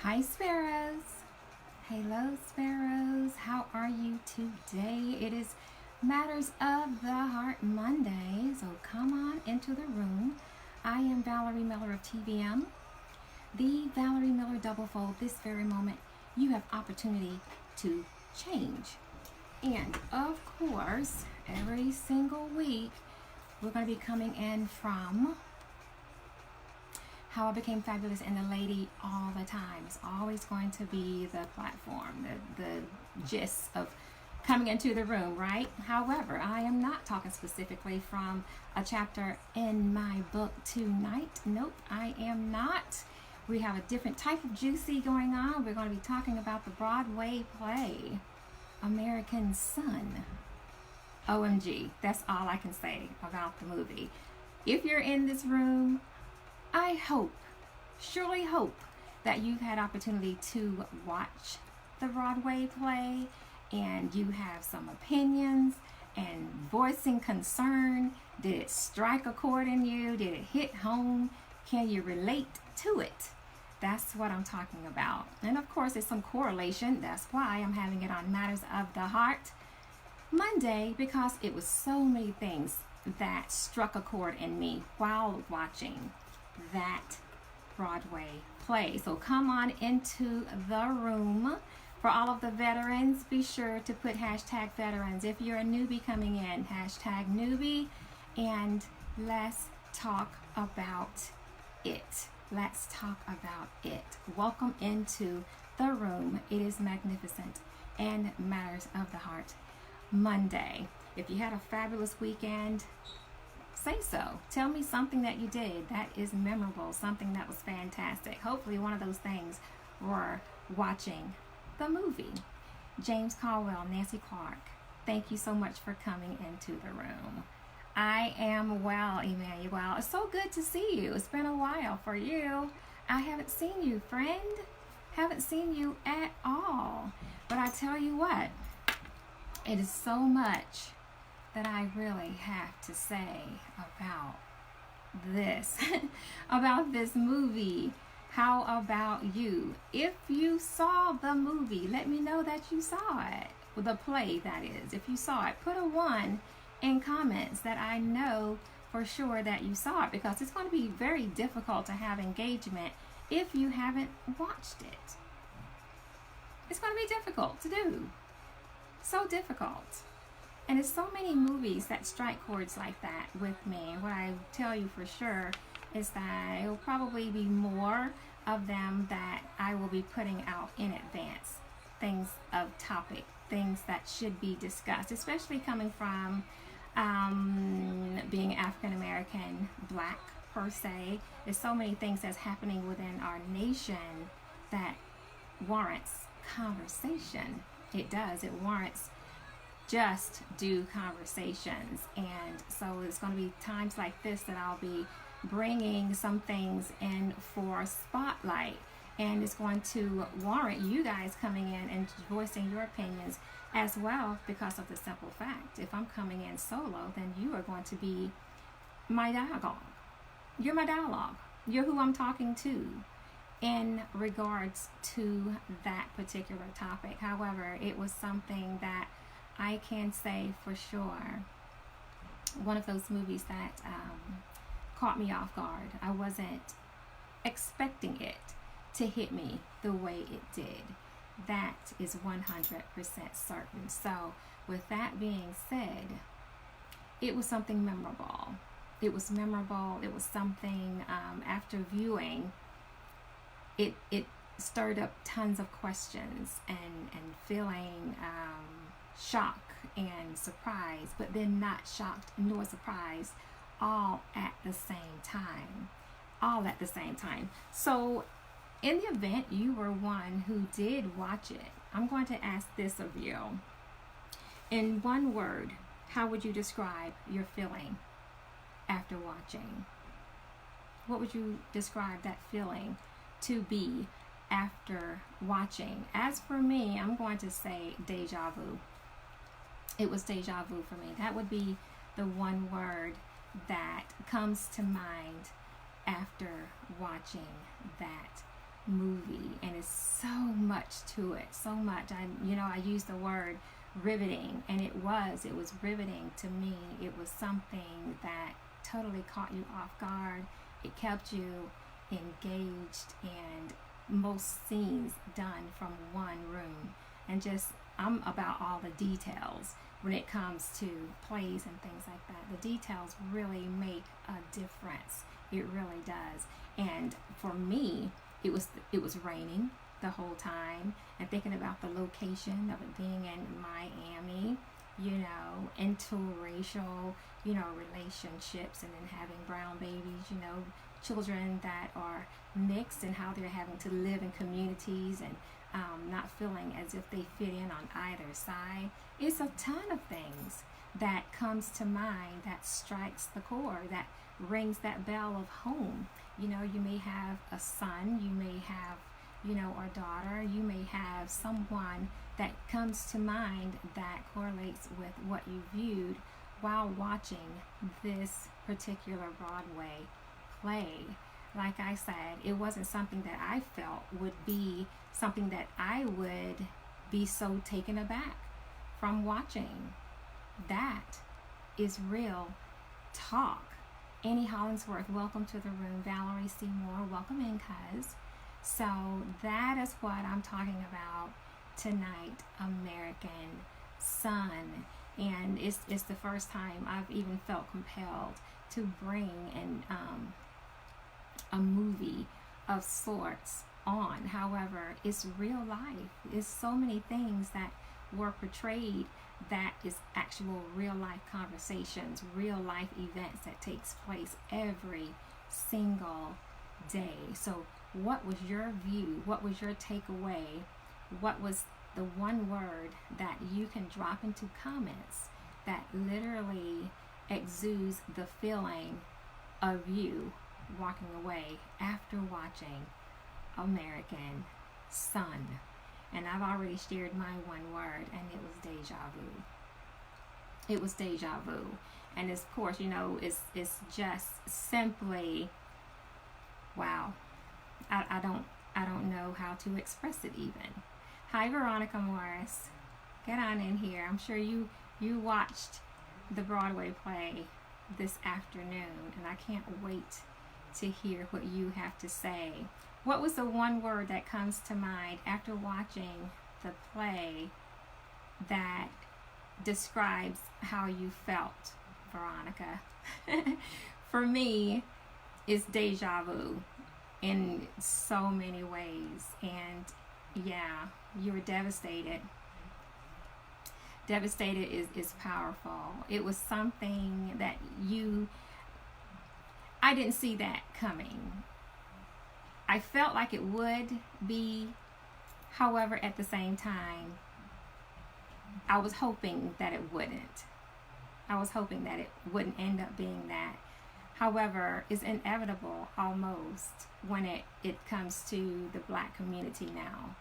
Hi, Sparrows. Hello, Sparrows. How are you today? It is Matters of the Heart Monday, so come on into the room. I am Valerie Miller of TVM, the Valerie Miller Double Fold. This very moment, you have opportunity to change. And of course, every single week, we're going to be coming in from How I Became Fabulous and a Lady all the time. It's always going to be the platform, the gist of coming into the room, right? However, I am not talking specifically from a chapter in my book tonight. Nope, I am not. We have a different type of juicy going on. We're going to be talking about the Broadway play, American Son. OMG, that's all I can say about the movie. If you're in this room, I hope, surely hope, that you've had opportunity to watch the Broadway play and you have some opinions and voicing concern. Did it strike a chord in you? Did it hit home? Can you relate to it? That's what I'm talking about. And of course, there's some correlation. That's why I'm having it on Matters of the Heart Monday, because it was so many things that struck a chord in me while watching that Broadway play. So come on into the room. For all of the veterans, be sure to put hashtag veterans. If you're a newbie coming in, hashtag newbie, and let's talk about it. Let's talk about it. Welcome into the room. It is magnificent and Matters of the Heart Monday. If you had a fabulous weekend, say so. Tell me something that you did that is memorable, something that was fantastic. Hopefully one of those things were watching the movie. James Caldwell, Nancy Clark, thank you so much for coming into the room. I am well, Emmanuel. It's so good to see you. It's been a while for you. I haven't seen you, friend. Haven't seen you at all. But I tell you what, it is so much that I really have to say about this, about this movie. How about you? If you saw the movie, let me know that you saw it. The play, that is. If you saw it, put a 1 in comments that I know for sure that you saw it, because it's going to be very difficult to have engagement if you haven't watched it. It's going to be difficult to do. So difficult. And it's so many movies that strike chords like that with me. And what I tell you for sure is that it will probably be more of them that I will be putting out in advance. Things of topic, things that should be discussed, especially coming from being African American, Black per se. There's so many things that's happening within our nation that warrants conversation. It does. It warrants just do conversations. And so it's going to be times like this that I'll be bringing some things in for spotlight, and it's going to warrant you guys coming in and voicing your opinions as well, because of the simple fact, if I'm coming in solo, then you are going to be my dialogue. You're my dialogue. You're who I'm talking to in regards to that particular topic. However, it was something that I can say for sure, one of those movies that caught me off guard. I wasn't expecting it to hit me the way it did. That is 100% certain. So with that being said, it was something memorable. It was memorable. It was something, after viewing, it stirred up tons of questions and feeling shock and surprise, but then not shocked nor surprised, all at the same time. All at the same time. So in the event you were one who did watch it, I'm going to ask this of you. In one word, how would you describe your feeling after watching? What would you describe that feeling to be after watching? As for me, I'm going to say deja vu. It was deja vu for me. That would be the one word that comes to mind after watching that movie, and it's so much to it, so much. I use the word riveting, and it was riveting to me. It was something that totally caught you off guard. It kept you engaged, and most scenes done from one room. And just, I'm about all the details when it comes to plays and things like that. The details really make a difference. It really does. And for me, it was raining the whole time, and thinking about the location of it being in Miami, interracial, relationships, and then having brown babies, children that are mixed, and how they're having to live in communities, and not feeling as if they fit in on either side. It's a ton of things that comes to mind, that strikes the core, that rings that bell of home. You may have a son, you may have, or daughter, you may have someone that comes to mind that correlates with what you viewed while watching this particular Broadway play. Like I said, it wasn't something that I felt would be something that I would be so taken aback from watching. That is real talk. Annie Hollingsworth, welcome to the room. Valerie Seymour, welcome in, cuz. So that is what I'm talking about tonight, American Son. And it's the first time I've even felt compelled to bring in a movie of sorts on. However, it's real life. It's so many things that were portrayed that is actual real life conversations, real life events that takes place every single day. So what was your view? What was your takeaway? What was the one word that you can drop into comments that literally exudes the feeling of you walking away after watching American Son? And I've already shared my one word, and it was deja vu. It was deja vu. And of course, it's just simply, wow. I don't know how to express it even. Hi, Veronica Morris. Get on in here. I'm sure you watched the Broadway play this afternoon, and I can't wait to hear what you have to say. What was the one word that comes to mind after watching the play that describes how you felt, Veronica? For me, it's deja vu in so many ways. And yeah, you were devastated. Devastated is powerful. It was something that I didn't see that coming. I felt like it would be. However, at the same time, I was hoping that it wouldn't. I was hoping that it wouldn't end up being that. However, it's inevitable almost when it comes to the Black community now.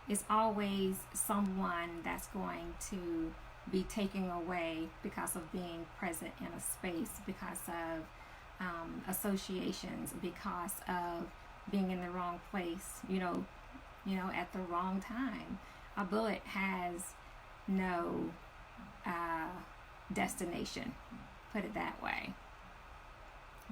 It's always someone that's going to be taken away because of being present in a space, because of associations, because of being in the wrong place, at the wrong time. A bullet has no destination, put it that way.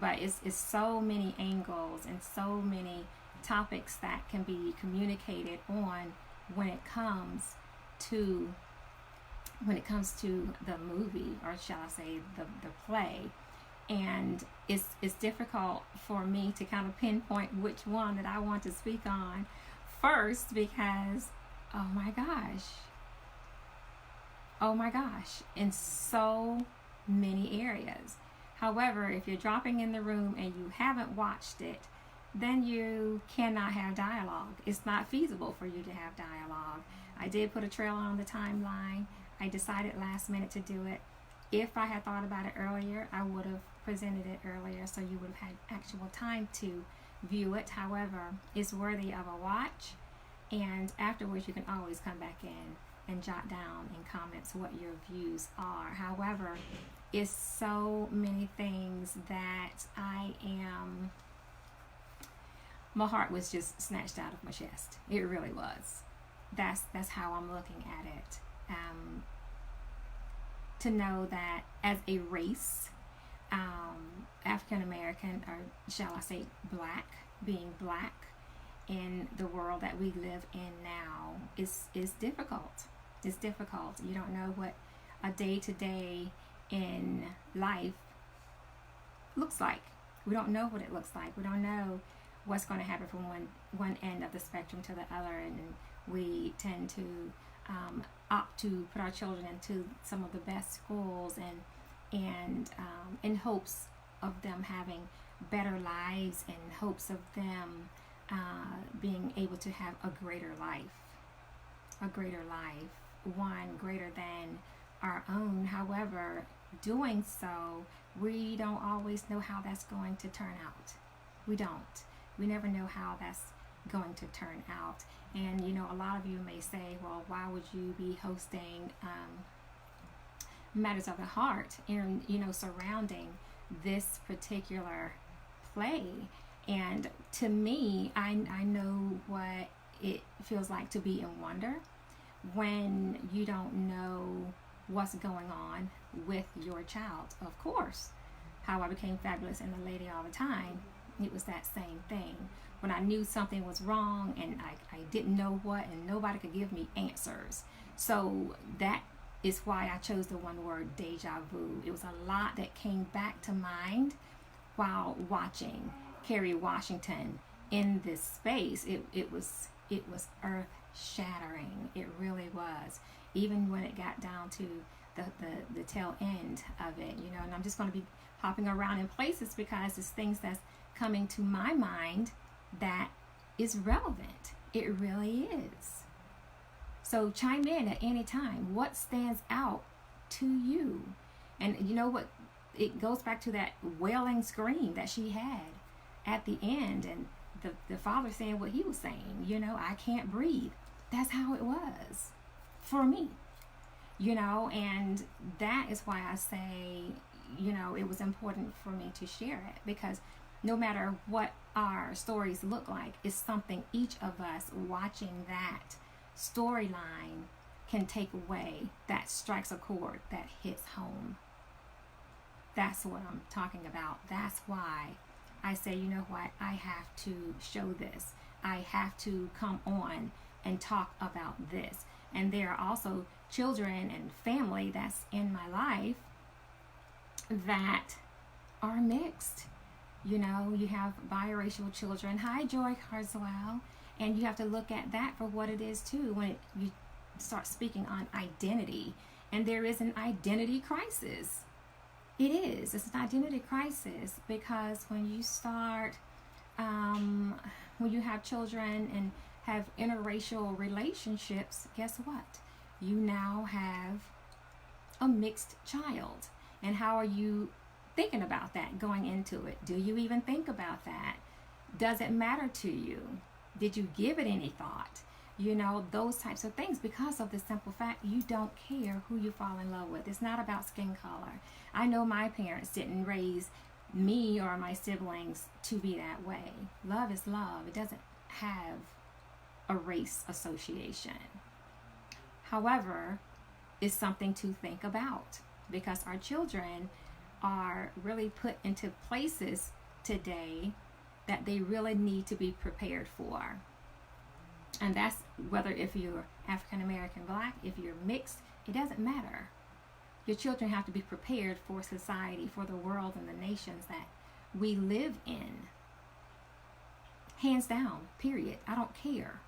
But it's so many angles and so many topics that can be communicated on when it comes to the movie, or shall I say the play. And it's difficult for me to kind of pinpoint which one that I want to speak on first, because oh my gosh, in so many areas. However, if you're dropping in the room and you haven't watched it, then you cannot have dialogue. It's not feasible for you to have dialogue. I did put a trailer on the timeline. I decided last minute to do it. If I had thought about it earlier, I would have presented it earlier, so you would have had actual time to view it. However, it's worthy of a watch, and afterwards you can always come back in and jot down in comments what your views are. However, it's so many things that I am my heart was just snatched out of my chest. It really was. That's how I'm looking at it. To know that as a race, African American, or shall I say black, being black in the world that we live in now is difficult. It's difficult. You don't know what a day-to-day in life looks like. We don't know what it looks like. We don't know what's going to happen from one end of the spectrum to the other, and we tend to opt to put our children into some of the best schools and in hopes of them having better lives, in hopes of them being able to have a greater life, one greater than our own. However, doing so, we don't always know how that's going to turn out. We don't. We never know how that's going to turn out. And a lot of you may say, well, why would you be hosting matters of the heart and surrounding this particular play? And to me, I know what it feels like to be in wonder when you don't know what's going on with your child. Of course, how I became fabulous and the lady all the time, it was that same thing. When I knew something was wrong and I didn't know what, and nobody could give me answers. So that is why I chose the one word, deja vu. It was a lot that came back to mind while watching Kerry Washington in this space. It was earth shattering. It really was. Even when it got down to the tail end of it, and I'm just going to be hopping around in places because it's things that's coming to my mind that is relevant. It really is. So chime in at any time. What stands out to you? And you know what? It goes back to that wailing scream that she had at the end, and the father saying what he was saying. I can't breathe. That's how it was for me. And that is why I say, it was important for me to share it, because no matter what our stories look like, it's something each of us watching that storyline can take away, that strikes a chord, that hits home. That's what I'm talking about. That's why I say, you know what, I have to show this. I have to come on and talk about this. And there are also children and family that's in my life that are mixed. You have biracial children. Hi, Joy Carswell. And you have to look at that for what it is too when you start speaking on identity. And there is an identity crisis. It is. It's an identity crisis because when you start, when you have children and have interracial relationships, guess what? You now have a mixed child. And how are you thinking about that going into it? Do you even think about that? Does it matter to you? Did you give it any thought? Those types of things, because of the simple fact you don't care who you fall in love with. It's not about skin color. I know my parents didn't raise me or my siblings to be that way. Love is love. It doesn't have a race association. However, it's something to think about because our children are really put into places today that they really need to be prepared for. And that's whether if you're African American, black, if you're mixed, it doesn't matter. Your children have to be prepared for society, for the world and the nations that we live in. Hands down, period. I don't care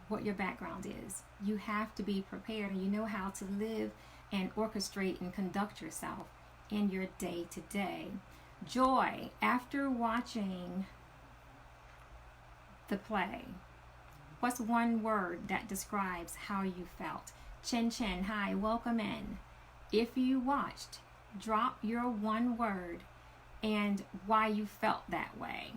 what your background is. You have to be prepared, and you know how to live and orchestrate and conduct yourself in your day-to-day. Joy, after watching the play, what's one word that describes how you felt? Chin Chin, hi, welcome in. If you watched, drop your one word and why you felt that way.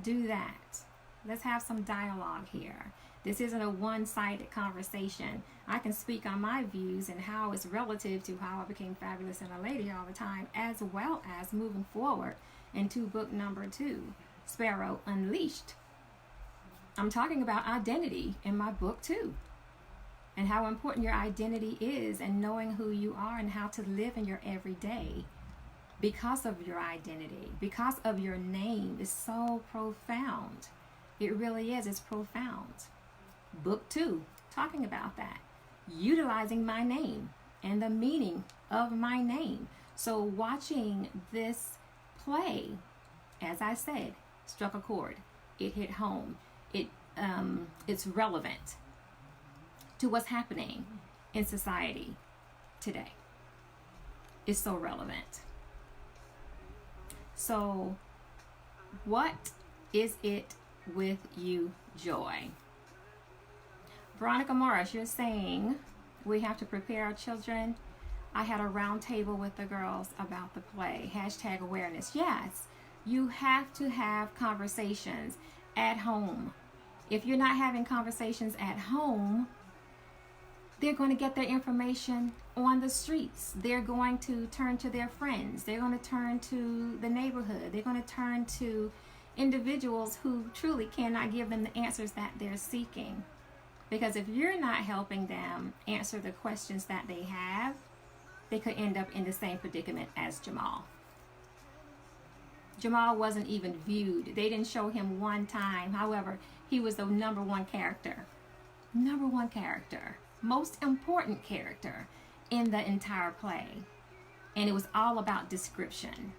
Do that. Let's have some dialogue here. This isn't a one-sided conversation. I can speak on my views and how it's relative to how I became fabulous and a lady all the time, as well as moving forward into book number 2, Sparrow Unleashed. I'm talking about identity in my book too, and how important your identity is, and knowing who you are and how to live in your everyday because of your identity, because of your name is so profound. It really is. It's profound. Book 2, talking about that, utilizing my name and the meaning of my name. So watching this play, as I said, struck a chord. It hit home. It's relevant to what's happening in society today. It's so relevant. So, what is it with you, Joy? Veronica Morris, you're saying we have to prepare our children. I had a round table with the girls about the play. #awareness. Yes, you have to have conversations at home. If you're not having conversations at home, they're going to get their information on the streets. They're going to turn to their friends. They're going to turn to the neighborhood. They're going to turn to individuals who truly cannot give them the answers that they're seeking. Because if you're not helping them answer the questions that they have, they could end up in the same predicament as Jamal. Jamal wasn't even viewed. They didn't show him one time. However, he was the number one character. Number one character. Most important character in the entire play. And it was all about description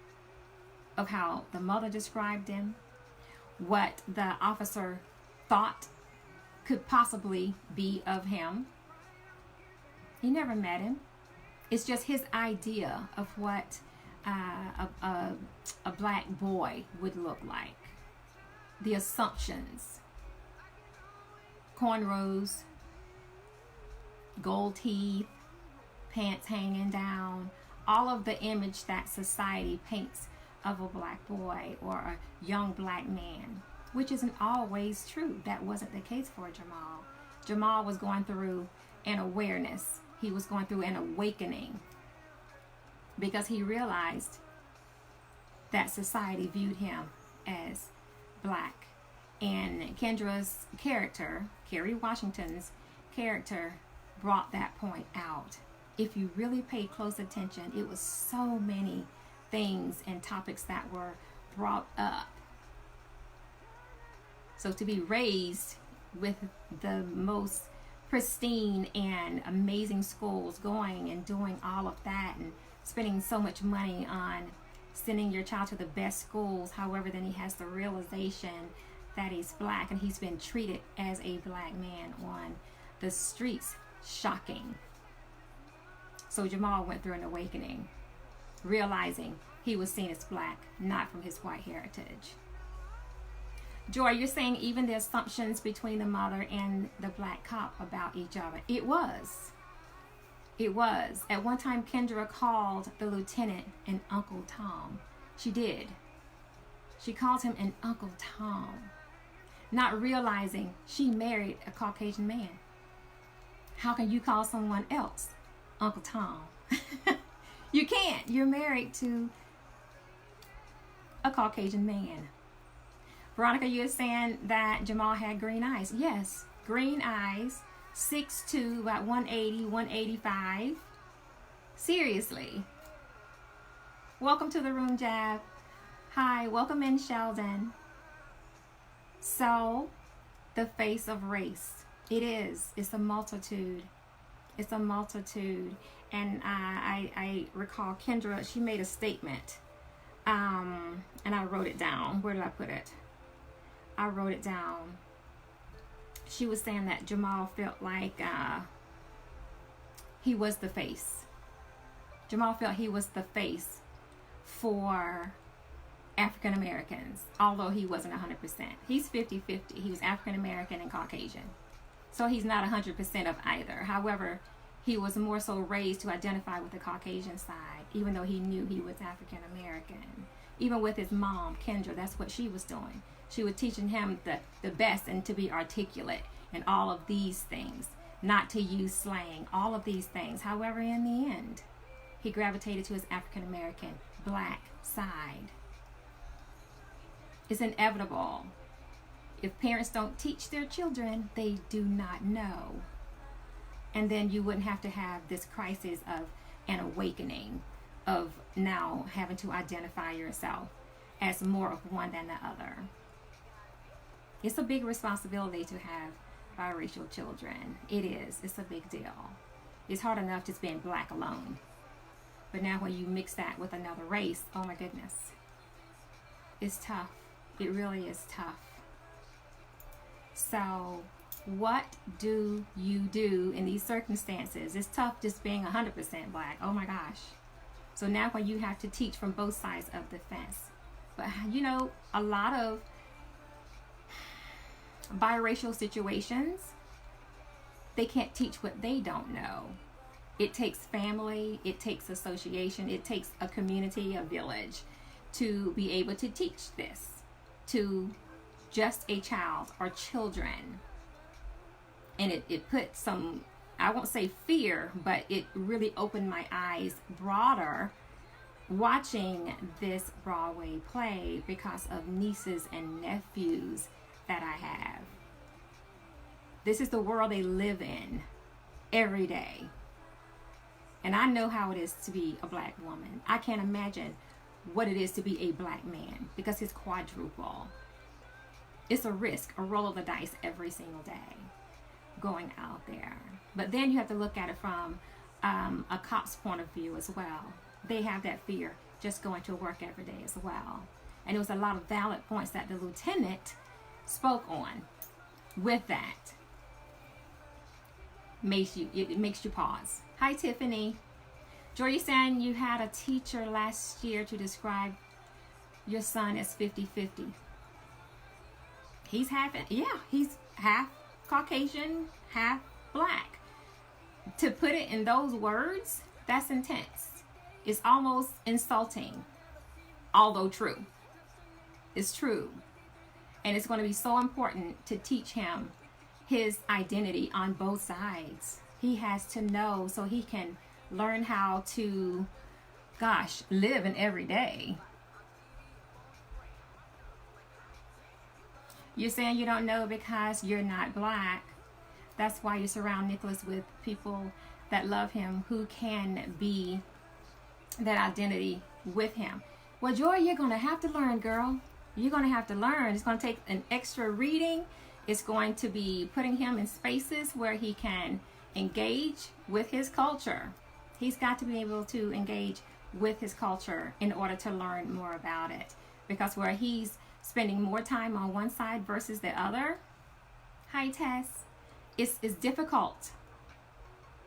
of how the mother described him, what the officer thought could possibly be of him. He never met him. It's just his idea of what a black boy would look like. The assumptions. Cornrows, gold teeth, pants hanging down, all of the image that society paints of a black boy or a young black man, which isn't always true. That wasn't the case for Jamal. Jamal was going through an awareness. He was going through an awakening because he realized that society viewed him as black. And Kendra's character, Kerry Washington's character, brought that point out. If you really paid close attention, it was so many things and topics that were brought up. So to be raised with the most pristine and amazing schools, going and doing all of that and spending so much money on sending your child to the best schools, however, then he has the realization that he's black and he's been treated as a black man on the streets. Shocking. So Jamal went through an awakening, realizing he was seen as black, not from his white heritage. Joy, you're saying even the assumptions between the mother and the black cop about each other. It was. At one time, Kendra called the lieutenant an Uncle Tom. She did. She called him an Uncle Tom, not realizing she married a Caucasian man. How can you call someone else Uncle Tom? You can't. You're married to a Caucasian man. Veronica, you're saying that Jamal had green eyes. Yes, green eyes, 6'2", about 180, 185. Seriously. Welcome to the room, Jab. Hi, welcome in, Sheldon. So, the face of race. It is. It's a multitude. It's a multitude. And I recall Kendra, she made a statement. And I wrote it down. Where did I put it? I wrote it down. She was saying that Jamal felt like he was the face. Jamal felt he was the face for African Americans, although he wasn't 100%. He's 50-50. He was African American and Caucasian. So he's not 100% of either. However, he was more so raised to identify with the Caucasian side, even though he knew he was African American. Even with his mom, Kendra, that's what she was doing. She was teaching him the best and to be articulate and all of these things, not to use slang, all of these things. However, in the end, he gravitated to his African American black side. It's inevitable. If parents don't teach their children, they do not know. And then you wouldn't have to have this crisis of an awakening of now having to identify yourself as more of one than the other. It's a big responsibility to have biracial children. It is. It's a big deal. It's hard enough just being black alone. But now when you mix that with another race, oh my goodness. It's tough. It really is tough. So what do you do in these circumstances? It's tough just being 100% black. Oh my gosh. So now when you have to teach from both sides of the fence. But you know, a lot of biracial situations, they can't teach what they don't know. It takes family, it takes association, it takes a community, a village to be able to teach this to just a child or children. And it put some, I won't say fear, but it really opened my eyes broader watching this Broadway play because of nieces and nephews that I have. This is the world they live in every day. And I know how it is to be a black woman. I can't imagine what it is to be a black man because it's quadruple. It's a risk, a roll of the dice every single day going out there. But then you have to look at it from a cop's point of view as well. They have that fear just going to work every day as well. And it was a lot of valid points that the lieutenant spoke on with that. It makes you pause. Hi, Tiffany. Joy, you saying you had a teacher last year to describe your son as 50-50. He's half Caucasian, half black. To put it in those words, that's intense. It's almost insulting, although true. It's true. And it's going to be so important to teach him his identity on both sides. He has to know so he can learn how to, live in every day. You're saying you don't know because you're not black. That's why you surround Nicholas with people that love him, who can be that identity with him. Well, Joy, you're going to have to learn, girl. You're going to have to learn. It's going to take an extra reading. It's going to be putting him in spaces where he can engage with his culture. He's got to be able to engage with his culture in order to learn more about it. Because where he's spending more time on one side versus the other, hi Tess, it's difficult.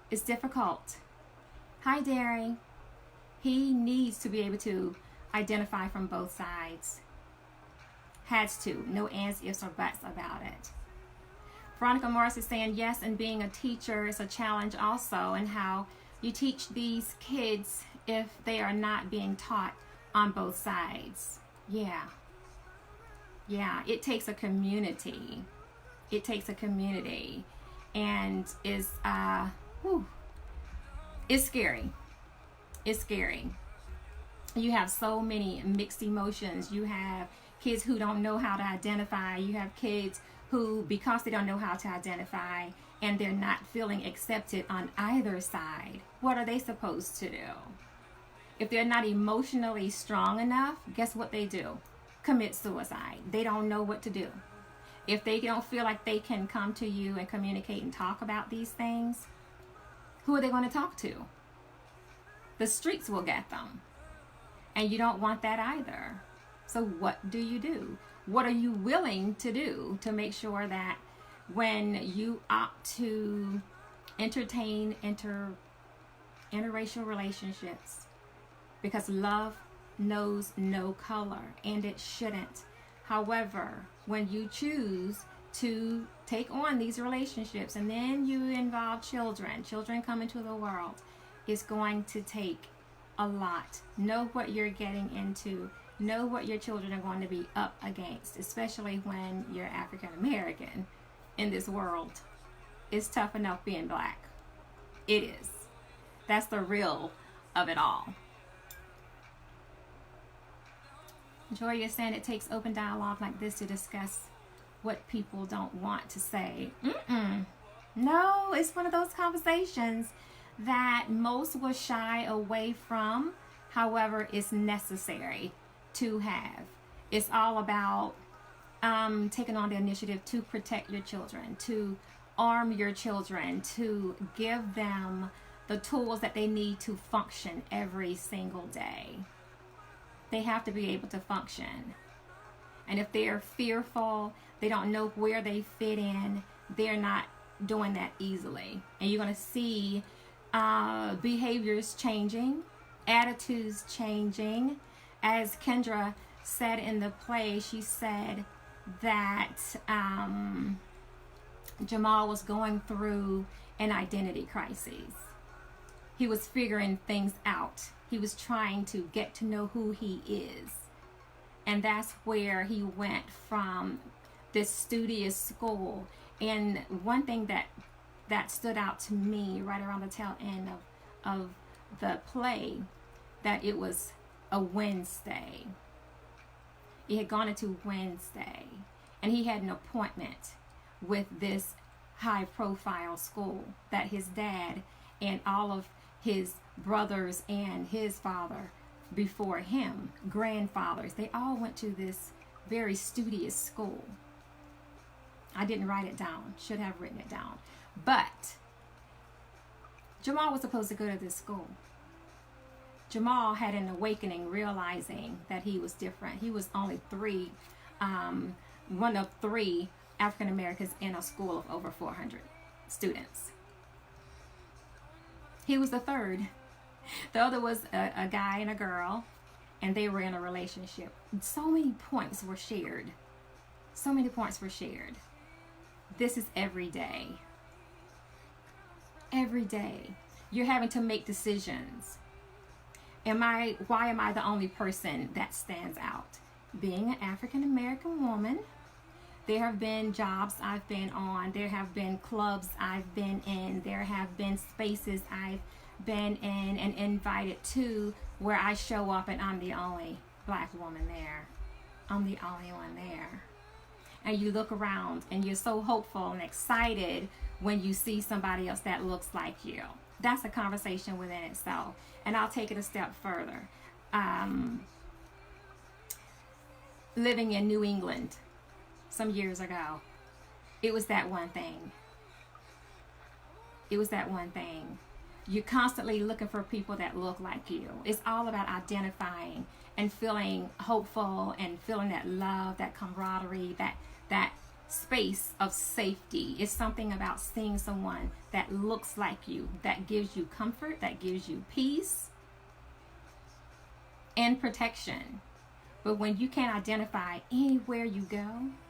It's difficult. Hi Derry. He needs to be able to identify from both sides. Has to. No ands, ifs, or buts about it. Veronica Morris is saying yes, and being a teacher is a challenge also, and how you teach these kids if they are not being taught on both sides. Yeah, it takes a community. It takes a community, and it's scary. It's scary. You have so many mixed emotions. You have kids who don't know how to identify. You have kids who, because they don't know how to identify and they're not feeling accepted on either side, what are they supposed to do? If they're not emotionally strong enough, guess what they do? Commit suicide. They don't know what to do. If they don't feel like they can come to you and communicate and talk about these things, who are they going to talk to? The streets will get them. And you don't want that either. So what do? What are you willing to do to make sure that when you opt to entertain interracial relationships, because love knows no color, and it shouldn't. However, when you choose to take on these relationships and then you involve children come into the world, it's going to take a lot. Know what you're getting into. Know what your children are going to be up against, especially when you're African American in this world. It's tough enough being black. It is. That's the real of it all. Joy is saying it takes open dialogue like this to discuss what people don't want to say. No, it's one of those conversations that most will shy away from. However, it's necessary to have. It's all about taking on the initiative to protect your children, to arm your children, to give them the tools that they need to function every single day. They have to be able to function. And if they're fearful, they don't know where they fit in, they're not doing that easily. And you're going to see behaviors changing, attitudes changing. As Kendra said in the play, she said that Jamal was going through an identity crisis. He was figuring things out. He was trying to get to know who he is. And that's where he went from this studious school. And one thing that stood out to me right around the tail end of the play, that it was a Wednesday. He had gone into Wednesday, and he had an appointment with this high profile school that his dad and all of his brothers and his father before him, grandfathers, they all went to this very studious school. I didn't write it down, should have written it down. But Jamal was supposed to go to this school. Jamal had an awakening, realizing that he was different. He was only one of three African Americans in a school of over 400 students. He was the third. The other was a guy and a girl, and they were in a relationship. So many points were shared. So many points were shared. This is every day. Every day. You're having to make decisions. Why am I the only person that stands out? Being an African American woman, there have been jobs I've been on, there have been clubs I've been in, there have been spaces I've been in and invited to where I show up and I'm the only black woman there. I'm the only one there. And you look around and you're so hopeful and excited when you see somebody else that looks like you. That's a conversation within itself. And I'll take it a step further. Living in New England some years ago, it was that one thing. It was that one thing. You're constantly looking for people that look like you. It's all about identifying and feeling hopeful and feeling that love, that camaraderie, that space of safety. It's something about seeing someone that looks like you, that gives you comfort, that gives you peace and protection. But when you can't identify anywhere you go,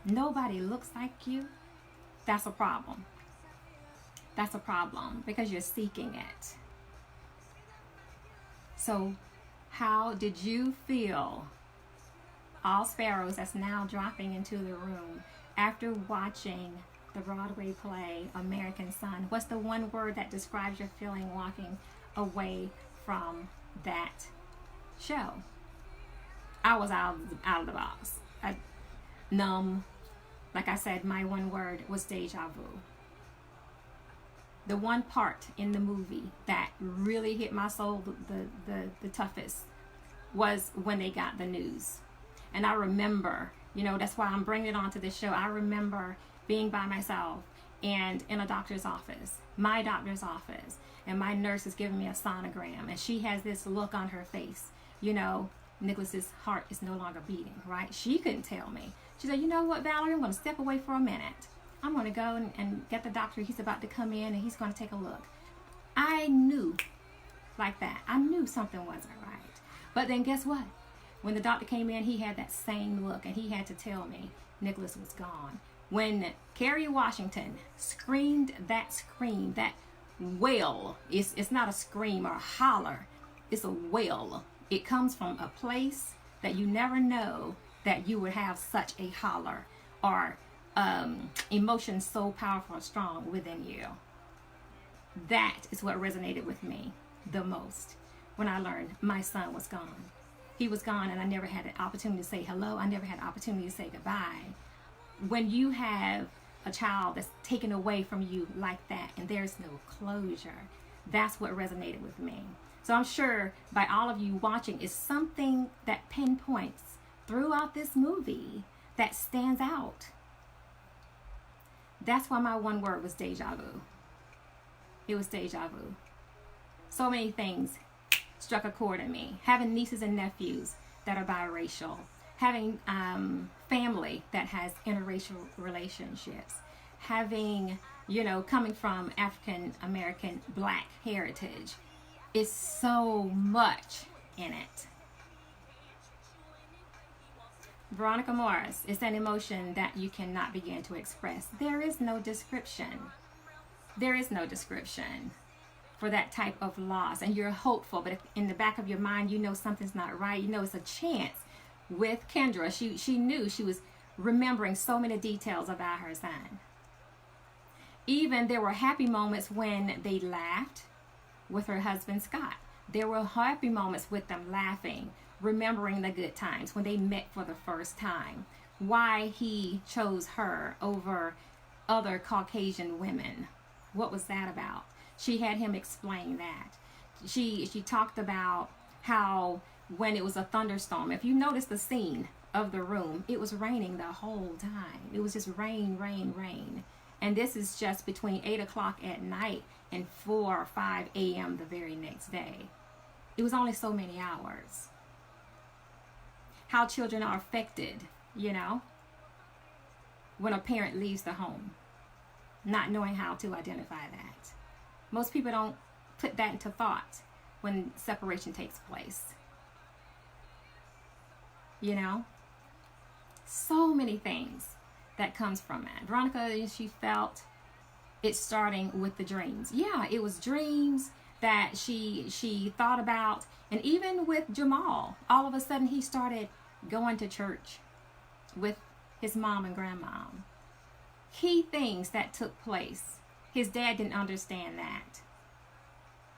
nobody looks like you, that's a problem. That's a problem because you're seeking it. So how did you feel, all Sparrows that's now dropping into the room, after watching the Broadway play American Son? What's the one word that describes your feeling walking away from that show? I was out of the box. Numb. Like I said, my one word was deja vu. The one part in the movie that really hit my soul the toughest was when they got the news. And I remember, that's why I'm bringing it on to this show. I remember being by myself and in a doctor's office, my doctor's office, and my nurse is giving me a sonogram, and she has this look on her face. Nicholas's heart is no longer beating, right? She couldn't tell me. She said, you know what, Valerie, I'm going to step away for a minute. I'm going to go and get the doctor. He's about to come in and he's going to take a look. I knew like that. I knew something wasn't right. But then guess what? When the doctor came in, he had that same look and he had to tell me Nicholas was gone. When Kerry Washington screamed that scream, that wail, it's not a scream or a holler, it's a wail. It comes from a place that you never know that you would have such a holler or emotion so powerful and strong within you. That is what resonated with me the most when I learned my son was gone. He was gone and I never had the opportunity to say hello. I never had the opportunity to say goodbye. when you have a child that's taken away from you like that and there's no closure, that's what resonated with me. So I'm sure by all of you watching is something that pinpoints throughout this movie that stands out. That's why my one word was deja vu. It was deja vu. So many things struck a chord in me. Having nieces and nephews that are biracial, having family that has interracial relationships, having, coming from African American Black heritage. It's so much in it. Veronica Morris, it's an emotion that you cannot begin to express. There is no description. There is no description for that type of loss. And you're hopeful, but if in the back of your mind, you know something's not right. You know it's a chance. With Kendra, she knew, she was remembering so many details about her son. Even there were happy moments when they laughed with her husband Scott. There were happy moments with them laughing, remembering the good times when they met for the first time. Why he chose her over other Caucasian women. What was that about? She had him explain that. She talked about how when it was a thunderstorm, if you notice the scene of the room, it was raining the whole time. It was just rain, rain, rain. And this is just between 8 o'clock at night and 4 or 5 a.m. the very next day. It was only so many hours. How children are affected, when a parent leaves the home, not knowing how to identify that. Most people don't put that into thought when separation takes place. So many things that comes from it. Veronica, she felt it starting with the dreams. Yeah, it was dreams that she thought about. And even with Jamal, all of a sudden he started going to church with his mom and grandmom. Key things that took place. His dad didn't understand that.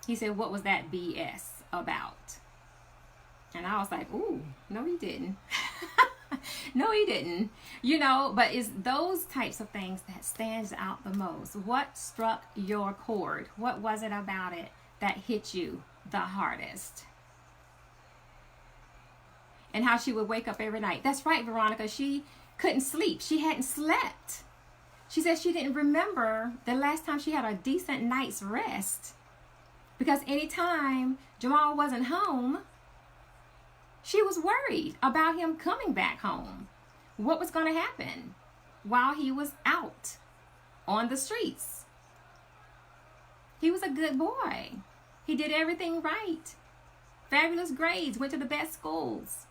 He said, what was that BS about? And I was like, ooh, no, he didn't. No, he didn't. But it's those types of things that stands out the most. What struck your chord? What was it about it that hit you the hardest? And how she would wake up every night. That's right, Veronica. She couldn't sleep. She hadn't slept. She said she didn't remember the last time she had a decent night's rest. Because anytime Jamal wasn't home, she was worried about him coming back home. What was going to happen while he was out on the streets? He was a good boy. He did everything right. Fabulous grades, went to the best schools.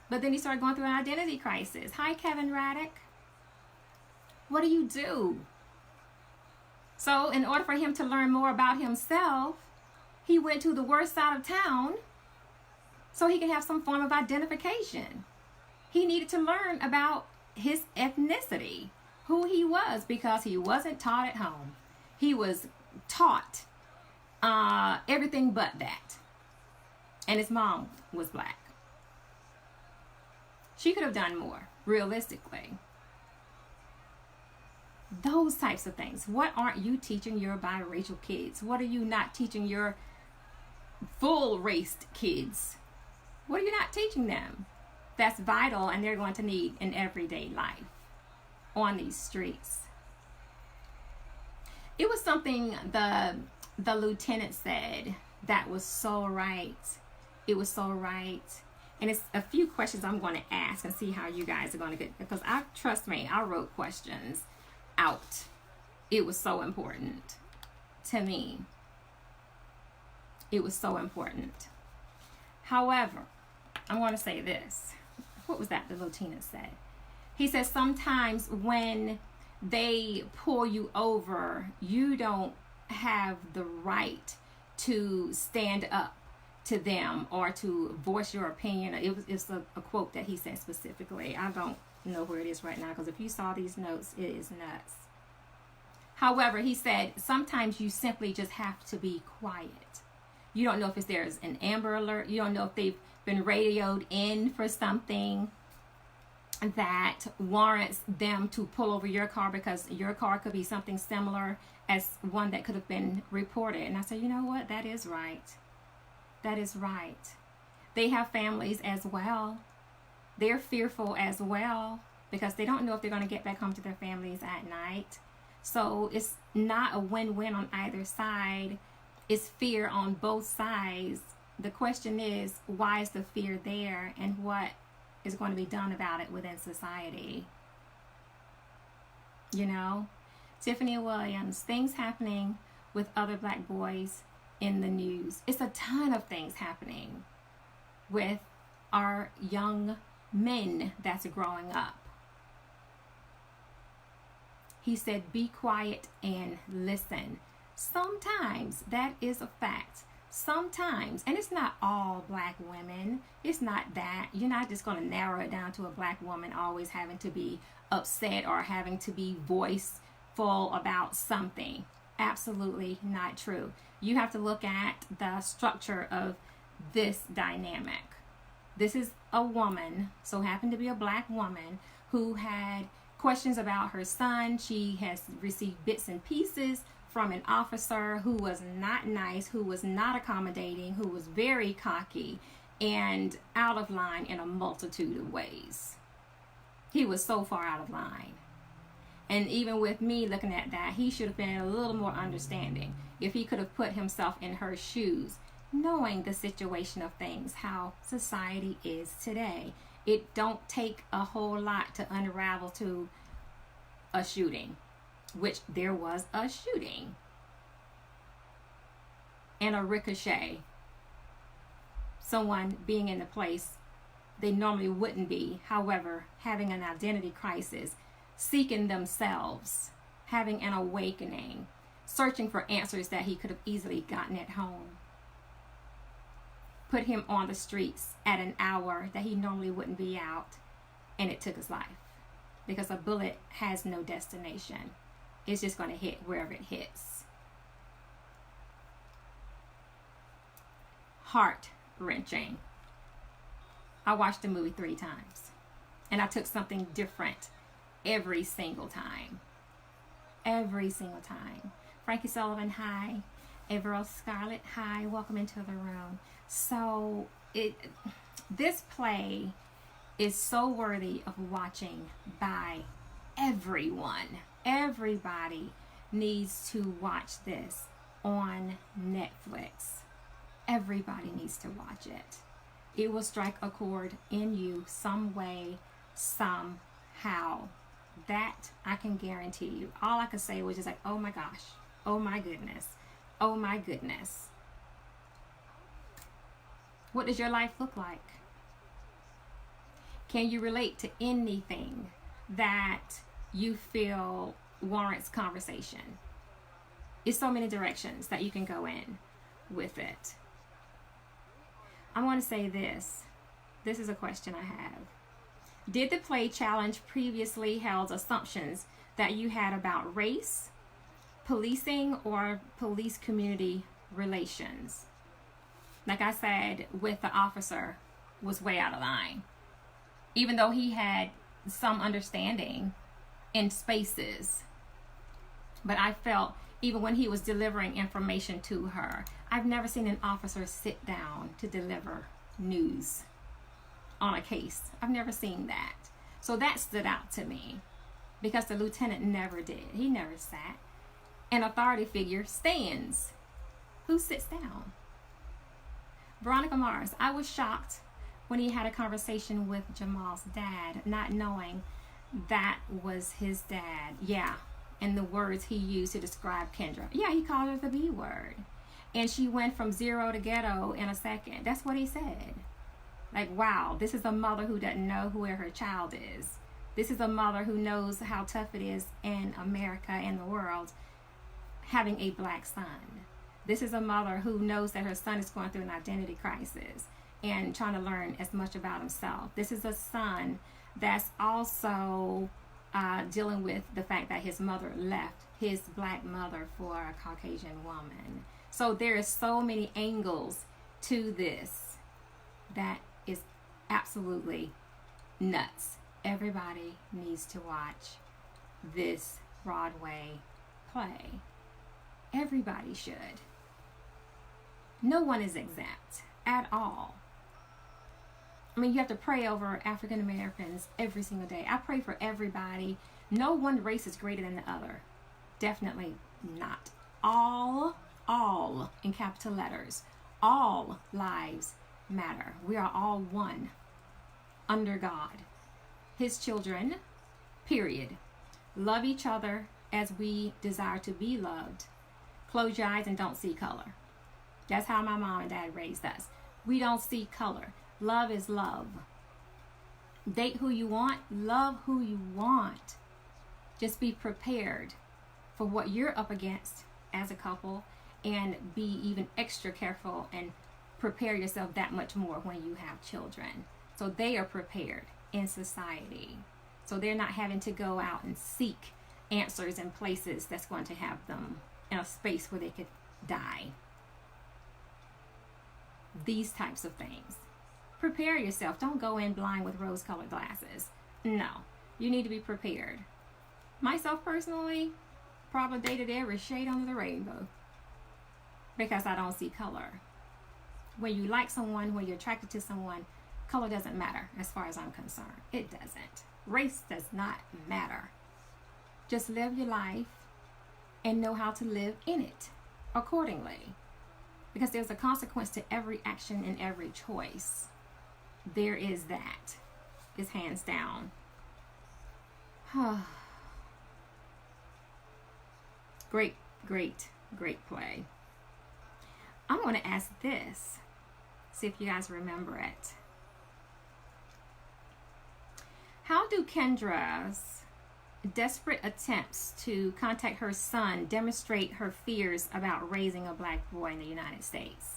But then he started going through an identity crisis. Hi, Kevin Raddick. What do you do? So in order for him to learn more about himself, he went to the worst side of town so he could have some form of identification. He needed to learn about his ethnicity, who he was, because he wasn't taught at home. He was taught everything but that. And his mom was Black. She could have done more, realistically. Those types of things. What aren't you teaching your biracial kids? What are you not teaching your full-raced kids? What are you not teaching them? That's vital and they're going to need in everyday life on these streets. It was something the lieutenant said that was so right. It was so right. And it's a few questions I'm going to ask and see how you guys are going to get, because trust me, I wrote questions out. It was so important to me. It was so important. However, I want to say this. What was that the lieutenant said? He said sometimes when they pull you over, you don't have the right to stand up to them or to voice your opinion. It's a quote that he said specifically. I don't know where it is right now, because if you saw these notes, it is nuts. However, he said sometimes you simply just have to be quiet. You don't know if there's an Amber Alert. You don't know if they've been radioed in for something. that warrants them to pull over your car because your car could be something similar as one that could have been reported. And I said, you know what? That is right. That is right. They have families as well. They're fearful as well because they don't know if they're going to get back home to their families at night. So it's not a win-win on either side. It's fear on both sides. The question is, why is the fear there, and what is going to be done about it within society? You know, Tiffany Williams, things happening with other black boys in the news. It's a ton of things happening with our young men that's growing up. He said, be quiet and listen. Sometimes that is a fact. Sometimes, and it's not all black women. It's not that. You're not just going to narrow it down to a black woman always having to be upset or having to be voiceful about something. Absolutely not true. You have to look at the structure of this dynamic. This is a woman, so happened to be a black woman, who had questions about her son. She has received bits and pieces from an officer who was not nice, who was not accommodating, who was very cocky and out of line in a multitude of ways. He was so far out of line. And even with me looking at that, he should have been a little more understanding if he could have put himself in her shoes, knowing the situation of things, how society is today. It don't take a whole lot to unravel to a shooting, which there was a shooting and a ricochet. Someone being in a place they normally wouldn't be, however, having an identity crisis, seeking themselves, having an awakening, searching for answers that he could have easily gotten at home. Put him on the streets at an hour that he normally wouldn't be out, and it took his life. Because a bullet has no destination. It's just going to hit wherever it hits. Heart-wrenching. I watched the movie 3 times, and I took something different every single time. Every single time. Frankie Sullivan, hi. Averill Scarlett, hi. Welcome into the room. So this play is so worthy of watching by everyone. Everybody needs to watch this on Netflix. Everybody needs to watch it. It will strike a chord in you some way, somehow. That I can guarantee you. All I could say was just like, oh my gosh, oh my goodness, oh my goodness. What does your life look like? Can you relate to anything that you feel warrants conversation? It's so many directions that you can go in with it. I want to say this. This is a question I have. Did the play challenge previously held assumptions that you had about race, policing, or police community relations? Like I said, with the officer was way out of line. Even though he had some understanding in spaces. But I felt, even when he was delivering information to her, I've never seen an officer sit down to deliver news on a case. I've never seen that. So that stood out to me because the lieutenant never did. He never sat. An authority figure stands. Who sits down? Veronica Mars, I was shocked when he had a conversation with Jamal's dad, not knowing that was his dad. Yeah, and the words he used to describe Kendra. Yeah, he called her the B word. And she went from zero to ghetto in a second. That's what he said. Like, wow, this is a mother who doesn't know where her child is. This is a mother who knows how tough it is in America and the world having a black son. This is a mother who knows that her son is going through an identity crisis and trying to learn as much about himself. This is a son that's also dealing with the fact that his mother left his black mother for a Caucasian woman. So there is so many angles to this that is absolutely nuts. everybody needs to watch this Broadway play. Everybody should. No one is exempt at all. I mean, you have to pray over African Americans every single day. I pray for everybody. No one race is greater than the other. Definitely not. All in capital letters. All lives matter. We are all one under God. His children, period. Love each other as we desire to be loved. Close your eyes and don't see color. That's how my mom and dad raised us. We don't see color. Love is love. Date who you want. Love who you want. Just be prepared for what you're up against as a couple, and be even extra careful and prepare yourself that much more when you have children. So they are prepared in society. So they're not having to go out and seek answers in places that's going to have them in a space where they could die. These types of things. Prepare yourself. Don't go in blind with rose-colored glasses. No, you need to be prepared. Myself personally, probably dated every shade under the rainbow because I don't see color. When you like someone, when you're attracted to someone, color doesn't matter as far as I'm concerned. It doesn't. Race does not matter. Just live your life and know how to live in it accordingly. Because there's a consequence to every action and every choice. There is that. It's hands down. Great play. I'm going to ask this. See if you guys remember it. How do Kendra's desperate attempts to contact her son demonstrate her fears about raising a black boy in the United States?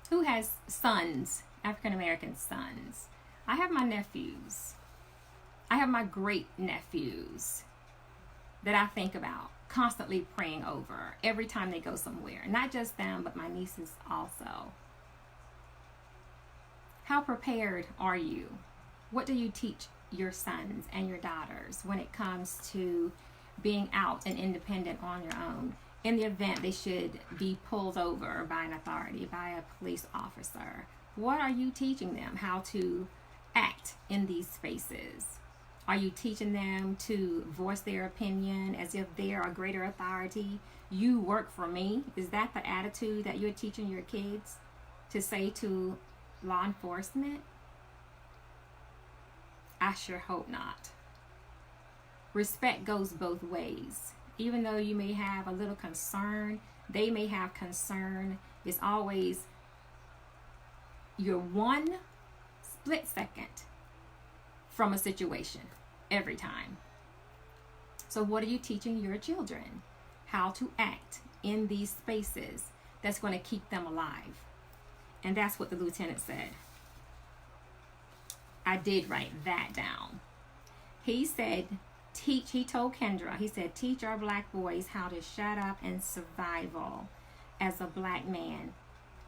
Who has sons, African American sons? I have my nephews. I have my great nephews that I think about, constantly praying over every time they go somewhere. Not just them, but my nieces also. How prepared are you? What do you teach your sons and your daughters when it comes to being out and independent on your own in the event they should be pulled over by an authority, by a police officer? What are you teaching them how to act in these spaces? Are you teaching them to voice their opinion as if they're a greater authority? You work for me. Is that the attitude that you're teaching your kids to say to law enforcement? I sure hope not. Respect goes both ways. Even though you may have a little concern, they may have concern. It's always your one split second from a situation every time. So what are you teaching your children? How to act in these spaces that's going to keep them alive. And that's what the lieutenant said. I did write that down. He said, he told Kendra, he said, teach our black boys how to shut up and survival as a black man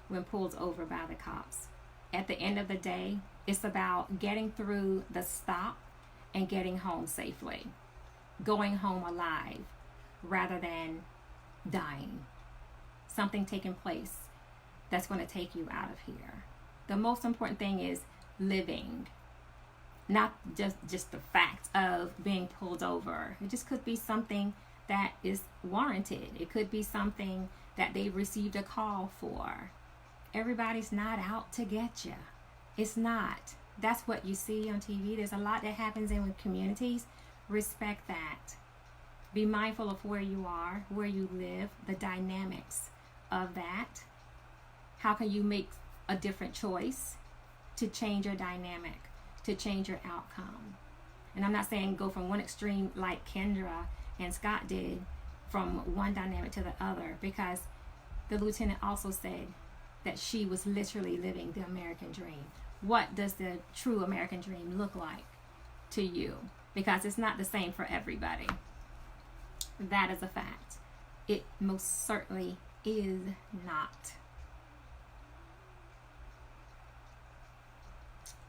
when pulled over by the cops. At the end of the day, it's about getting through the stop and getting home safely, going home alive rather than dying. Something taking place that's going to take you out of here. The most important thing is living, not just the fact of being pulled over. It just could be something that is warranted. It could be something that they received a call for. Everybody's not out to get you. It's not. That's what you see on TV. There's a lot that happens in communities. Respect that. Be mindful of where you are, where you live, the dynamics of that. How can you make a different choice to change your dynamic, to change your outcome? And I'm not saying go from one extreme like Kendra and Scott did, from one dynamic to the other, because the lieutenant also said that she was literally living the American dream. What does the true American dream look like to you? Because it's not the same for everybody. That is a fact. It most certainly is not.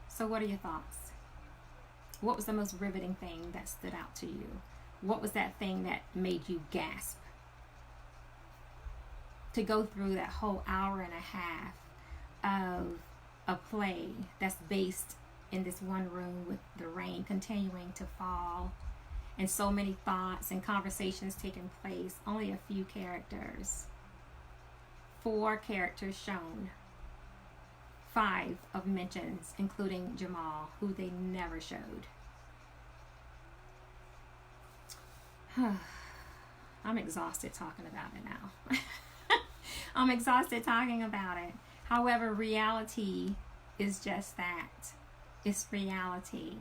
So what are your thoughts? What was the most riveting thing that stood out to you? What was that thing that made you gasp? To go through that whole hour and a half of a play that's based in this one room with the rain continuing to fall and so many thoughts and conversations taking place, only a few characters. 4 characters shown. 5 of mentions, including Jamal, who they never showed. I'm exhausted talking about it now. I'm exhausted talking about it. However, reality is just that. It's reality.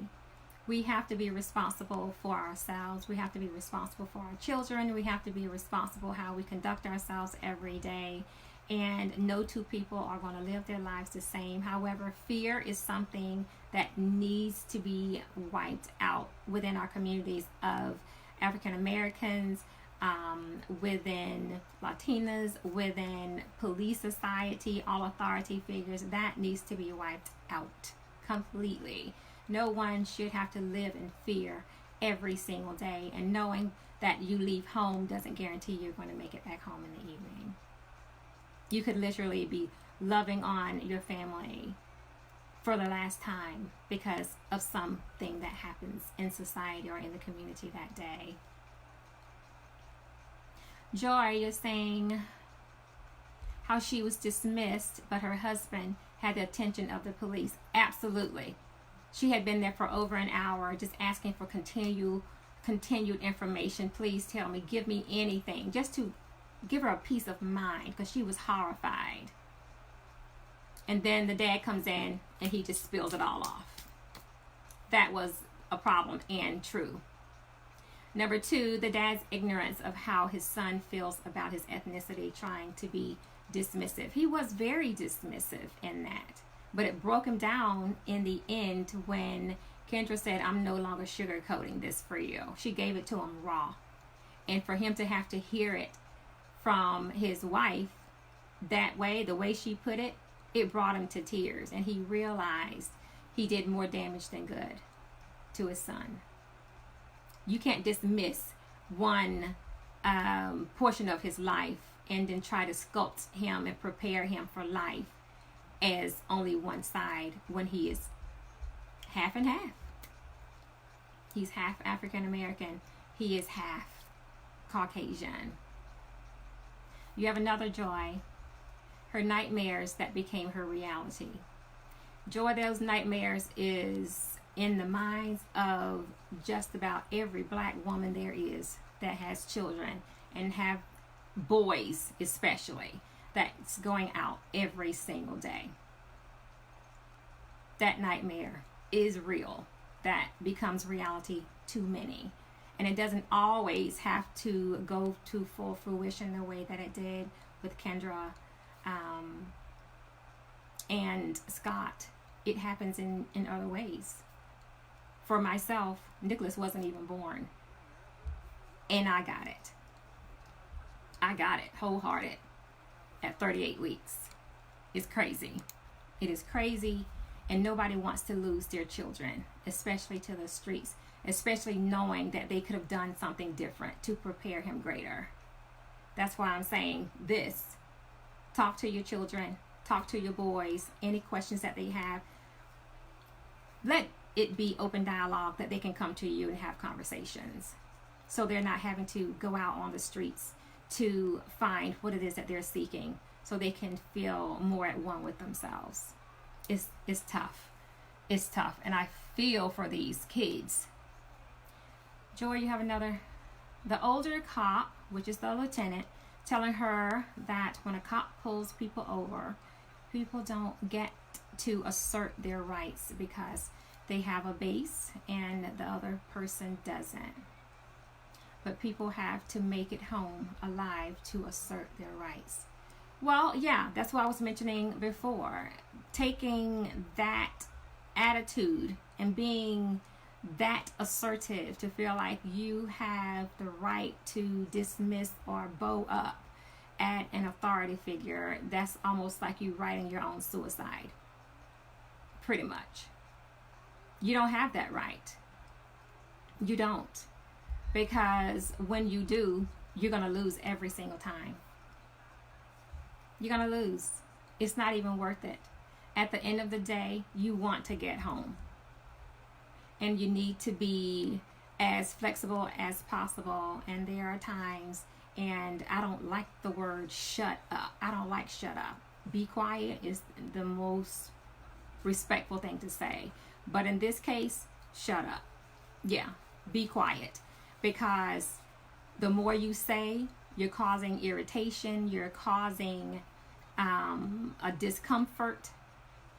We have to be responsible for ourselves. We have to be responsible for our children. We have to be responsible how we conduct ourselves every day. And no two people are going to live their lives the same. However, fear is something that needs to be wiped out within our communities of African Americans, within Latinas, within police society, all authority figures. That needs to be wiped out completely. No one should have to live in fear every single day, and knowing that you leave home doesn't guarantee you're going to make it back home in the evening. You could literally be loving on your family for the last time because of something that happens in society or in the community that day. Joy, you're saying how she was dismissed, but her husband had the attention of the police. Absolutely. She had been there for over an hour just asking for continued information. Please tell me, give me anything, just to give her a peace of mind, because she was horrified. And then the dad comes in and he just spills it all off. That was a problem and true. Number 2, the dad's ignorance of how his son feels about his ethnicity, trying to be dismissive. He was very dismissive in that. But it broke him down in the end when Kendra said, I'm no longer sugarcoating this for you. She gave it to him raw. And for him to have to hear it from his wife that way, the way she put it, it brought him to tears. And he realized he did more damage than good to his son. You can't dismiss one portion of his life and then try to sculpt him and prepare him for life as only one side when he is half and half. He's half African American. He is half Caucasian. You have another Joy. Her nightmares that became her reality. Joy, those nightmares is in the minds of just about every black woman there is that has children and have boys especially, that's going out every single day. That nightmare is real. That becomes reality to many. And it doesn't always have to go to full fruition the way that it did with Kendra and Scott. It happens in other ways. For myself, Nicholas wasn't even born. And I got it. I got it wholehearted at 38 weeks. It's crazy. It is crazy, and nobody wants to lose their children, especially to the streets, especially knowing that they could have done something different to prepare him greater. That's why I'm saying this. Talk to your children. Talk to your boys. Any questions that they have, let it be open dialogue that they can come to you and have conversations. So they're not having to go out on the streets to find what it is that they're seeking, so they can feel more at one with themselves. It's tough. It's tough. And I feel for these kids. Joy, you have another. The older cop, which is the lieutenant, telling her that when a cop pulls people over, people don't get to assert their rights because they have a base and the other person doesn't. But people have to make it home alive to assert their rights. Well, yeah, that's what I was mentioning before. Taking that attitude and being that assertive to feel like you have the right to dismiss or bow up at an authority figure, that's almost like you writing your own suicide. Pretty much. You don't have that right. You don't. Because when you do, you're going to lose every single time. You're going to lose. It's not even worth it. At the end of the day, you want to get home. And you need to be as flexible as possible. And there are times, and I don't like the word shut up. I don't like shut up. Be quiet is the most respectful thing to say. But in this case, shut up. Yeah, be quiet. Because the more you say, you're causing irritation, you're causing a discomfort,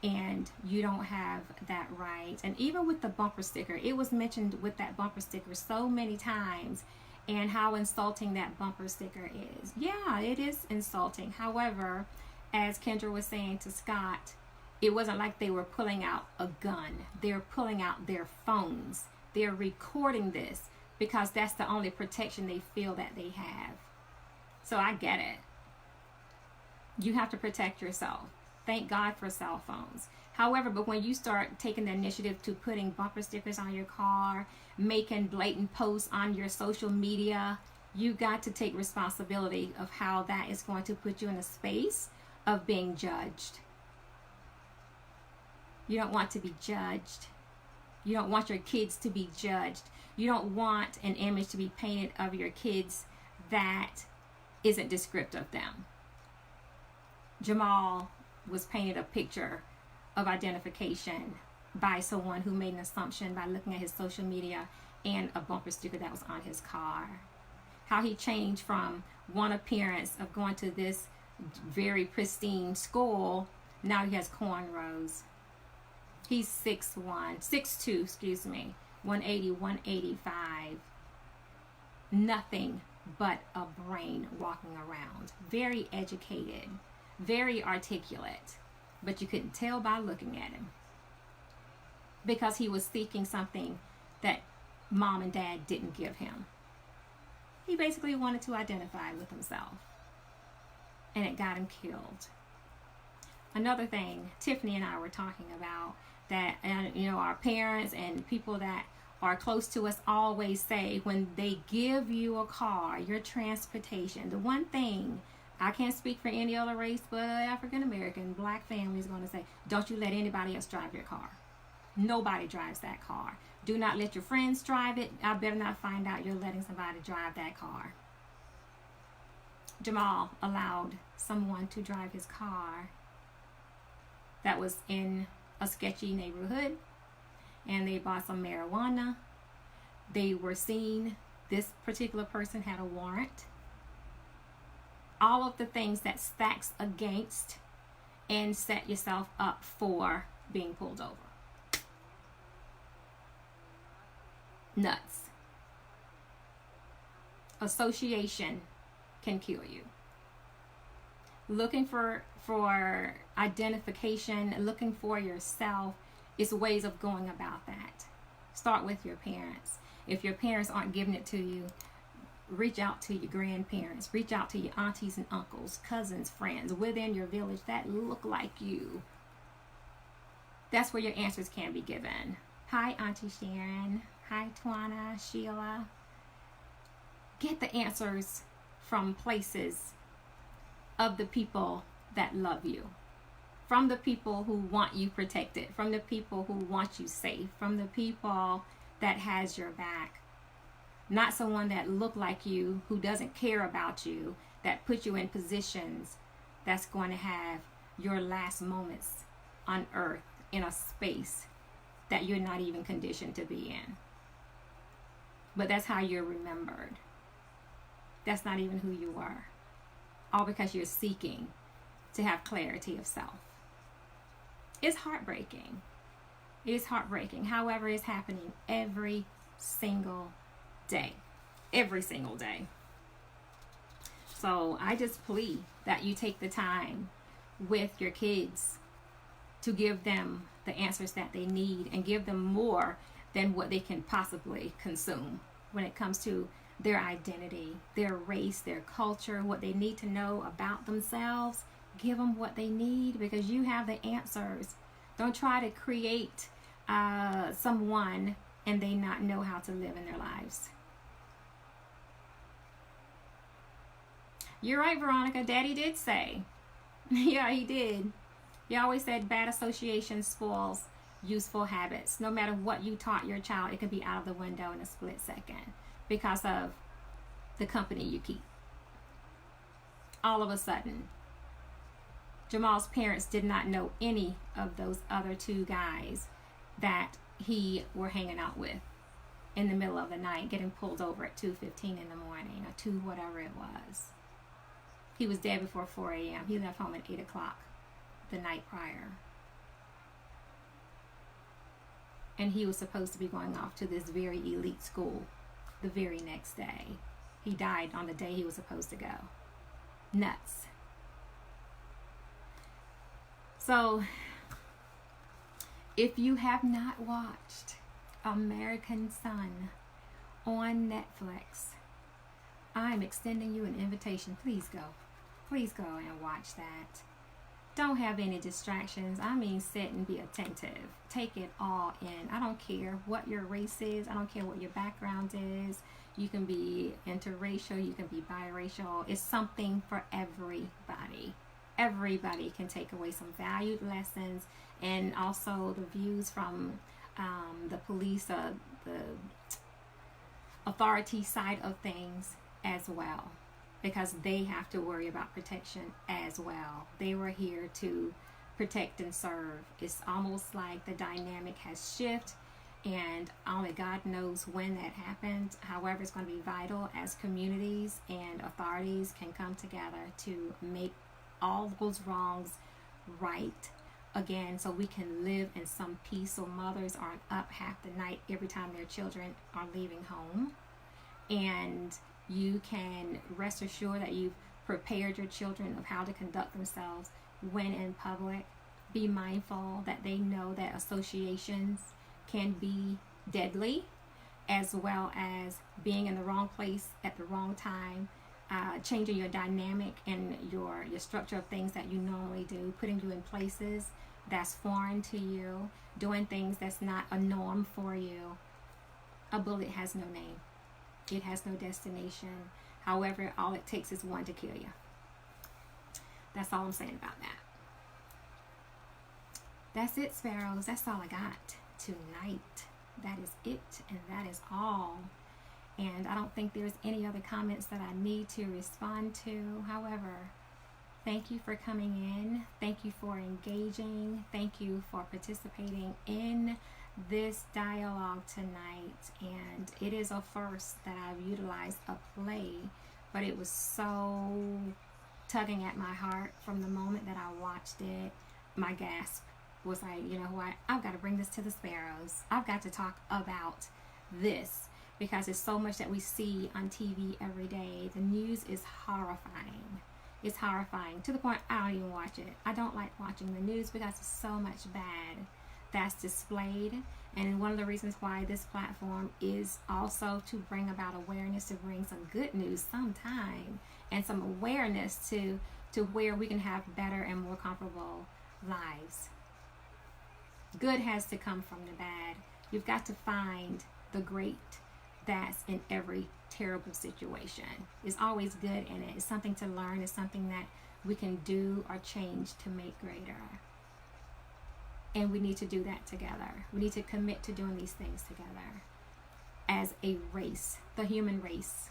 and you don't have that right. And even with the bumper sticker, it was mentioned with that bumper sticker so many times, and how insulting that bumper sticker is. Yeah, it is insulting. However, as Kendra was saying to Scott, it wasn't like they were pulling out a gun. They're pulling out their phones. They're recording this because that's the only protection they feel that they have. So I get it. You have to protect yourself. Thank God for cell phones. However, but when you start taking the initiative to putting bumper stickers on your car, making blatant posts on your social media, you got to take responsibility of how that is going to put you in a space of being judged. You don't want to be judged. You don't want your kids to be judged. You don't want an image to be painted of your kids that isn't descriptive of them. Jamal was painted a picture of identification by someone who made an assumption by looking at his social media and a bumper sticker that was on his car. How he changed from one appearance of going to this very pristine school, now he has cornrows. He's 6'2", 180, 185. Nothing but a brain walking around. Very educated, very articulate, but you couldn't tell by looking at him because he was seeking something that mom and dad didn't give him. He basically wanted to identify with himself, and it got him killed. Another thing Tiffany and I were talking about, that our parents and people that are close to us always say, when they give you a car, your transportation, the one thing, I can't speak for any other race but African American, black family is going to say, don't you let anybody else drive your car. Nobody drives that car. Do not let your friends drive it. I better not find out you're letting somebody drive that car. Jamal allowed someone to drive his car that was in a sketchy neighborhood, and they bought some marijuana. They were seen, this particular person had a warrant. All of the things that stacks against and set yourself up for being pulled over. Nuts. Association can kill you. Looking for identification, looking for yourself, is ways of going about that. Start with your parents. If your parents aren't giving it to you, reach out to your grandparents, reach out to your aunties and uncles, cousins, friends within your village that look like you. That's where your answers can be given. Hi, Auntie Sharon. Hi, Twana, Sheila. Get the answers from places of the people that love you, from the people who want you protected, from the people who want you safe, from the people that has your back. Not someone that look like you, who doesn't care about you, that put you in positions that's going to have your last moments on earth in a space that you're not even conditioned to be in. But that's how you're remembered. That's not even who you are. All because you're seeking to have clarity of self. It's heartbreaking. It is heartbreaking. However, it's happening every single day. Every single day. So I just plead that you take the time with your kids to give them the answers that they need, and give them more than what they can possibly consume when it comes to their identity, their race, their culture, what they need to know about themselves. Give them what they need, because you have the answers. Don't try to create someone and they not know how to live in their lives. You're right, Veronica. Daddy did say. Yeah, he did. He always said bad association spoils useful habits. No matter what you taught your child, it could be out of the window in a split second because of the company you keep. All of a sudden, Jamal's parents did not know any of those other two guys that he were hanging out with in the middle of the night, getting pulled over at 2:15 in the morning or 2 whatever it was. He was dead before 4 a.m. He left home at 8 o'clock the night prior. And he was supposed to be going off to this very elite school the very next day. He died on the day he was supposed to go. Nuts. So, if you have not watched American Son on Netflix, I'm extending you an invitation. Please go. Please go and watch that. Don't have any distractions. I mean, sit and be attentive. Take it all in. I don't care what your race is. I don't care what your background is. You can be interracial. You can be biracial. It's something for everybody. Everybody can take away some valued lessons, and also the views from the police, the authority side of things as well, because they have to worry about protection as well. They were here to protect and serve. It's almost like the dynamic has shifted, and only God knows when that happens. However, it's going to be vital as communities and authorities can come together to make all those wrongs right again, so we can live in some peace, so mothers aren't up half the night every time their children are leaving home, and you can rest assured that you've prepared your children of how to conduct themselves when in public. Be mindful that they know that associations can be deadly, as well as being in the wrong place at the wrong time, changing your dynamic and your structure of things that you normally do, putting you in places that's foreign to you, doing things that's not a norm for you. A bullet has no name. It has no destination. However, all it takes is one to kill you. That's all I'm saying about that. That's it, Sparrows. That's all I got tonight. That is it, and that is all. And I don't think there's any other comments that I need to respond to. However, thank you for coming in. Thank you for engaging. Thank you for participating in this dialogue tonight. And it is a first that I've utilized a play, but it was so tugging at my heart from the moment that I watched it. My gasp was like, you know what? I've got to bring this to the Sparrows. I've got to talk about this, because it's so much that we see on TV every day. The news is horrifying. It's horrifying to the point I don't even watch it. I don't like watching the news because there's so much bad that's displayed. And one of the reasons why this platform is also to bring about awareness, to bring some good news sometime, and some awareness to where we can have better and more comfortable lives. Good has to come from the bad. You've got to find the great that's in every terrible situation. It's always good in it. It's something to learn. It's something that we can do or change to make greater. And we need to do that together. We need to commit to doing these things together as a race, the human race,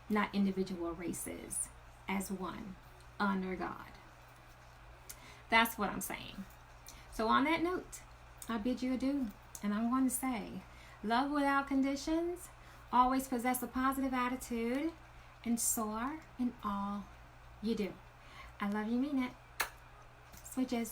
not individual races, as one under God. That's what I'm saying. So on that note, I bid you adieu. And I'm going to say, love without conditions, always possess a positive attitude, and soar in all you do. I love you, mean it. Smooches.